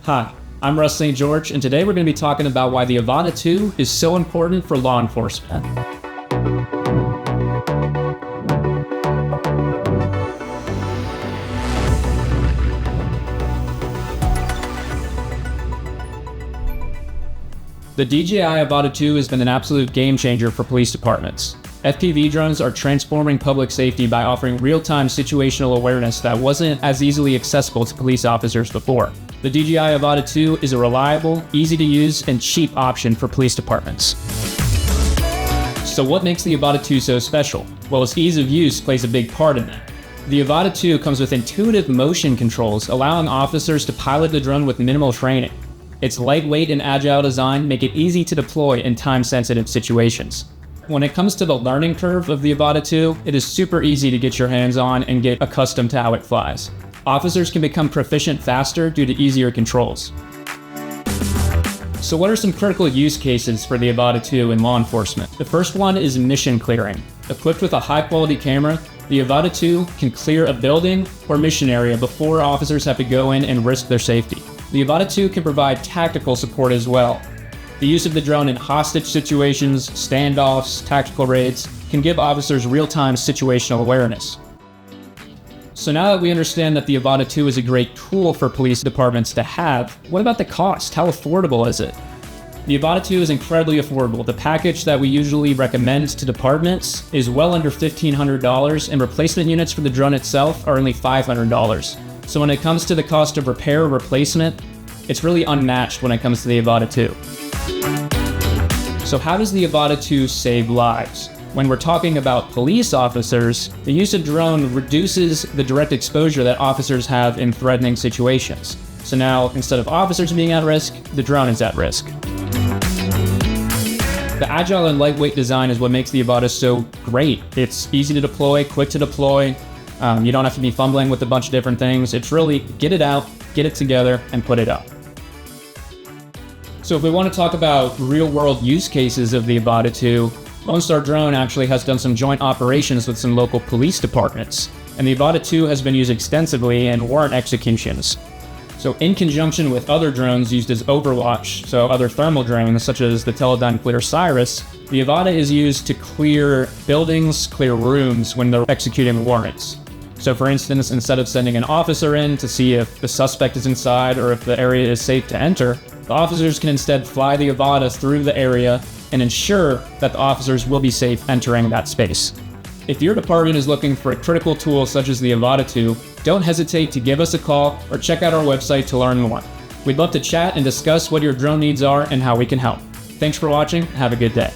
Hi, I'm Russ St. George, and today we're going to be talking about why the Avata 2 is so important for law enforcement. The DJI Avata 2 has been an absolute game changer for police departments. FPV drones are transforming public safety by offering real-time situational awareness that wasn't as easily accessible to police officers before. The DJI Avata 2 is a reliable, easy-to-use, and cheap option for police departments. So what makes the Avata 2 so special? Well, its ease of use plays a big part in that. The Avata 2 comes with intuitive motion controls, allowing officers to pilot the drone with minimal training. Its lightweight and agile design make it easy to deploy in time-sensitive situations. When it comes to the learning curve of the Avata 2, it is super easy to get your hands on and get accustomed to how it flies. Officers can become proficient faster due to easier controls. So what are some critical use cases for the Avata 2 in law enforcement? The first one is mission clearing. Equipped with a high-quality camera, the Avata 2 can clear a building or mission area before officers have to go in and risk their safety. The Avata 2 can provide tactical support as well. The use of the drone in hostage situations, standoffs, tactical raids can give officers real-time situational awareness. So now that we understand that the Avata 2 is a great tool for police departments to have, what about the cost? How affordable is it? The Avata 2 is incredibly affordable. The package that we usually recommend to departments is well under $1,500, and replacement units for the drone itself are only $500. So when it comes to the cost of repair or replacement, it's really unmatched when it comes to the Avata 2. So how does the Avata 2 save lives? When we're talking about police officers, the use of drone reduces the direct exposure that officers have in threatening situations. So now, instead of officers being at risk, the drone is at risk. The agile and lightweight design is what makes the Avata so great. It's easy to deploy, quick to deploy. You don't have to be fumbling with a bunch of different things. It's really get it out, get it together, and put it up. So if we want to talk about real-world use cases of the Avata 2, Lone Star Drone actually has done some joint operations with some local police departments, and the Avata 2 has been used extensively in warrant executions. So in conjunction with other drones used as overwatch, so other thermal drones such as the Teledyne FLIR Cyrus, the Avata is used to clear buildings, clear rooms when they're executing warrants. So for instance, instead of sending an officer in to see if the suspect is inside or if the area is safe to enter, the officers can instead fly the Avata through the area and ensure that the officers will be safe entering that space. If your department is looking for a critical tool such as the Avata 2, don't hesitate to give us a call or check out our website to learn more. We'd love to chat and discuss what your drone needs are and how we can help. Thanks for watching. Have a good day.